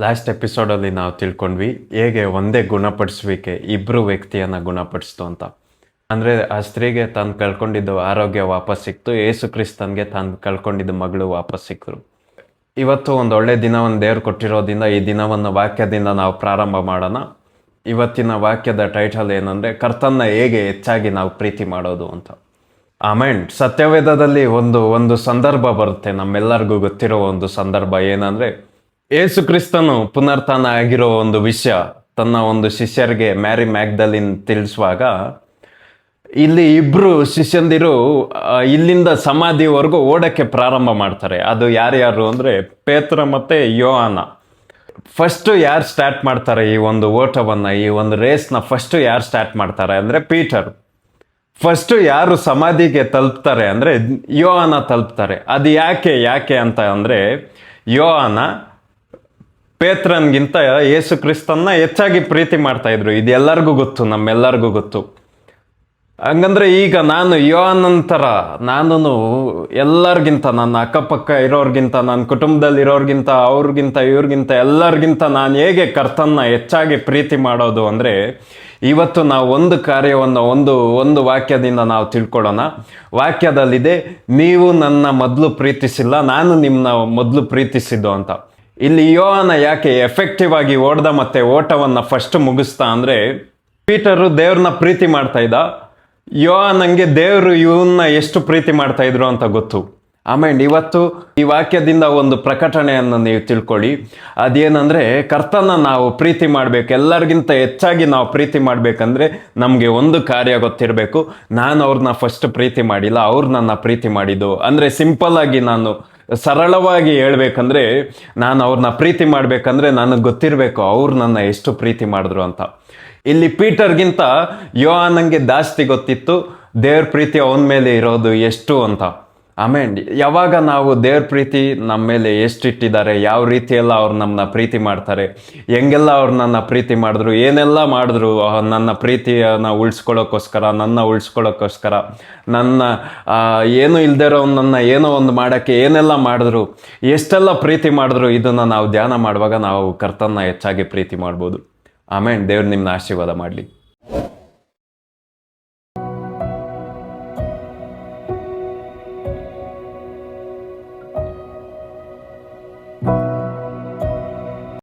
Last ಎಪಿಸೋಡಲ್ಲಿ ನಾವು ತಿಳ್ಕೊಂಡ್ವಿ ಹೇಗೆ ಒಂದೇ ಗುಣಪಡಿಸುವಿಕೆ ಇಬ್ಬರು ವ್ಯಕ್ತಿಯನ್ನು ಗುಣಪಡಿಸ್ತು ಅಂತ. ಅಂದರೆ ಆ ಸ್ತ್ರೀಗೆ ತಾನು ಕಳ್ಕೊಂಡಿದ್ದು ಆರೋಗ್ಯ ವಾಪಸ್ ಸಿಕ್ತು, ಯೇಸು ಕ್ರಿಸ್ತನ್ಗೆ ತಾನು ಕಳ್ಕೊಂಡಿದ್ದು ಮಗಳು ವಾಪಸ್ ಸಿಕ್ಕರು. ಇವತ್ತು ಒಂದು ಒಳ್ಳೆ ದಿನವನ್ನು ದೇವ್ರು ಕೊಟ್ಟಿರೋದ್ರಿಂದ ಈ ದಿನವನ್ನು ವಾಕ್ಯದಿಂದ ನಾವು ಪ್ರಾರಂಭ ಮಾಡೋಣ. ಇವತ್ತಿನ ವಾಕ್ಯದ ಟೈಟಲ್ ಏನಂದರೆ ಕರ್ತನ್ನ ಹೇಗೆ ಹೆಚ್ಚಾಗಿ ನಾವು ಪ್ರೀತಿ ಮಾಡೋದು ಅಂತ. ಆಮೇನ್. ಸತ್ಯವೇದದಲ್ಲಿ ಒಂದು ಸಂದರ್ಭ ಬರುತ್ತೆ, ನಮ್ಮೆಲ್ಲರಿಗೂ ಗೊತ್ತಿರೋ ಒಂದು ಸಂದರ್ಭ. ಏನಂದರೆ ಯೇಸು ಕ್ರಿಸ್ತನು ಪುನರ್ತನ ಆಗಿರೋ ಒಂದು ವಿಷಯ ತನ್ನ ಒಂದು ಶಿಷ್ಯರಿಗೆ ಮ್ಯಾರಿ ಮ್ಯಾಗ್ದಲಿನ್ ತಿಳಿಸುವಾಗ ಇಲ್ಲಿ ಇಬ್ರು ಶಿಷ್ಯಂದಿರು ಇಲ್ಲಿಂದ ಸಮಾಧಿವರೆಗೂ ಓಡಕ್ಕೆ ಪ್ರಾರಂಭ ಮಾಡ್ತಾರೆ. ಅದು ಯಾರ್ಯಾರು ಅಂದರೆ ಪೇತ್ರ ಮತ್ತು ಯೋಹಾನ. ಫಸ್ಟು ಯಾರು ಸ್ಟಾರ್ಟ್ ಮಾಡ್ತಾರೆ ಈ ಒಂದು ಓಟವನ್ನು, ಈ ಒಂದು ರೇಸ್ನ ಫಸ್ಟು ಯಾರು ಸ್ಟಾರ್ಟ್ ಮಾಡ್ತಾರೆ ಅಂದರೆ ಪೀಟರ್. ಫಸ್ಟು ಯಾರು ಸಮಾಧಿಗೆ ತಲುಪ್ತಾರೆ ಅಂದರೆ ಯೋಹಾನ ತಲುಪ್ತಾರೆ. ಅದು ಯಾಕೆ ಅಂತ ಅಂದರೆ ಯೋಹಾನ ಪೇತ್ರನ್ಗಿಂತ ಯೇಸು ಕ್ರಿಸ್ತನ್ನ ಹೆಚ್ಚಾಗಿ ಪ್ರೀತಿ ಮಾಡ್ತಾ ಇದ್ರು. ಇದು ಎಲ್ಲರಿಗೂ ಗೊತ್ತು, ನಮ್ಮೆಲ್ಲರಿಗೂ ಗೊತ್ತು. ಹಂಗಂದ್ರೆ ಈಗ ನಾನು ಯೋಹಾನಂತರ ನಾನು ಎಲ್ಲರಿಗಿಂತ, ನನ್ನ ಅಕ್ಕಪಕ್ಕ ಇರೋರ್ಗಿಂತ, ನನ್ನ ಕುಟುಂಬದಲ್ಲಿರೋರ್ಗಿಂತ, ಅವ್ರಿಗಿಂತ ಇವ್ರಿಗಿಂತ ಎಲ್ಲರಿಗಿಂತ ನಾನು ಹೇಗೆ ಕರ್ತನ್ನ ಹೆಚ್ಚಾಗಿ ಪ್ರೀತಿ ಮಾಡೋದು ಅಂದರೆ ಇವತ್ತು ನಾವು ಒಂದು ಕಾರ್ಯವನ್ನು ಒಂದು ವಾಕ್ಯದಿಂದ ನಾವು ತಿಳ್ಕೊಳ್ಳೋಣ. ವಾಕ್ಯದಲ್ಲಿದೆ, ನೀವು ನನ್ನ ಮೊದಲು ಪ್ರೀತಿಸಿಲ್ಲ, ನಾನು ನಿಮ್ಮನ್ನ ಮೊದಲು ಪ್ರೀತಿಸಿದ್ದು ಅಂತ. ಇಲ್ಲಿ ಯೋಹಾನ ಯಾಕೆ ಎಫೆಕ್ಟಿವ್ ಆಗಿ ಓಡ್ದ ಮತ್ತೆ ಓಟವನ್ನು ಫಸ್ಟ್ ಮುಗಿಸ್ತಾ ಅಂದರೆ ಪೀಟರು ದೇವ್ರನ್ನ ಪ್ರೀತಿ ಮಾಡ್ತಾ ಇದ್ದ, ಯೋಹಾನಂಗೆ ದೇವರು ಇವನ್ನ ಎಷ್ಟು ಪ್ರೀತಿ ಮಾಡ್ತಾ ಇದ್ರು ಅಂತ ಗೊತ್ತು. ಆಮೇಲೆ ಇವತ್ತು ಈ ವಾಕ್ಯದಿಂದ ಒಂದು ಪ್ರಕಟಣೆಯನ್ನು ನೀವು ತಿಳ್ಕೊಳ್ಳಿ. ಅದೇನಂದರೆ ಕರ್ತನ ನಾವು ಪ್ರೀತಿ ಮಾಡಬೇಕು, ಎಲ್ಲರಿಗಿಂತ ಹೆಚ್ಚಾಗಿ ನಾವು ಪ್ರೀತಿ ಮಾಡಬೇಕಂದ್ರೆ ನಮಗೆ ಒಂದು ಕಾರ್ಯ ಗೊತ್ತಿರಬೇಕು. ನಾನು ಅವ್ರನ್ನ ಫಸ್ಟ್ ಪ್ರೀತಿ ಮಾಡಿಲ್ಲ, ಅವ್ರು ನನ್ನ ಪ್ರೀತಿ ಮಾಡಿದ್ದು. ಅಂದರೆ ಸಿಂಪಲ್ ಆಗಿ ನಾನು ಸರಳವಾಗಿ ಹೇಳ್ಬೇಕಂದ್ರೆ ನಾನು ಅವ್ರನ್ನ ಪ್ರೀತಿ ಮಾಡಬೇಕಂದ್ರೆ ನನಗೆ ಗೊತ್ತಿರಬೇಕು ಅವ್ರು ನನ್ನ ಎಷ್ಟು ಪ್ರೀತಿ ಮಾಡಿದ್ರು ಅಂತ. ಇಲ್ಲಿ ಪೀಟರ್ಗಿಂತ ಯೋಹಾನಂಗೆ ಜಾಸ್ತಿ ಗೊತ್ತಿತ್ತು ದೇವ್ರ ಪ್ರೀತಿ ಅವನ ಮೇಲೆ ಇರೋದು ಎಷ್ಟು ಅಂತ. ಆಮೇಲೆ ಯಾವಾಗ ನಾವು ದೇವ್ರ ಪ್ರೀತಿ ನಮ್ಮ ಮೇಲೆ ಎಷ್ಟು ಇಟ್ಟಿದ್ದಾರೆ, ಯಾವ ರೀತಿಯೆಲ್ಲ ಅವ್ರು ನಮ್ಮನ್ನ ಪ್ರೀತಿ ಮಾಡ್ತಾರೆ, ಹೆಂಗೆಲ್ಲ ಅವ್ರು ನನ್ನ ಪ್ರೀತಿ ಮಾಡಿದ್ರು, ಏನೆಲ್ಲ ಮಾಡಿದ್ರು ನನ್ನ ಪ್ರೀತಿಯನ್ನು ಉಳಿಸ್ಕೊಳ್ಳೋಕ್ಕೋಸ್ಕರ, ನನ್ನ ಉಳಿಸ್ಕೊಳ್ಳೋಕ್ಕೋಸ್ಕರ, ನನ್ನ ಏನು ಇಲ್ದಿರೋ ನನ್ನ ಏನೋ ಒಂದು ಮಾಡೋಕ್ಕೆ ಏನೆಲ್ಲ ಮಾಡಿದ್ರು, ಎಷ್ಟೆಲ್ಲ ಪ್ರೀತಿ ಮಾಡಿದ್ರು, ಇದನ್ನು ನಾವು ಧ್ಯಾನ ಮಾಡುವಾಗ ನಾವು ಕರ್ತನ್ನ ಹೆಚ್ಚಾಗಿ ಪ್ರೀತಿ ಮಾಡ್ಬೋದು. ಆಮೇಲೆ ದೇವ್ರು ನಿಮ್ಮನ್ನ ಆಶೀರ್ವಾದ ಮಾಡಲಿ.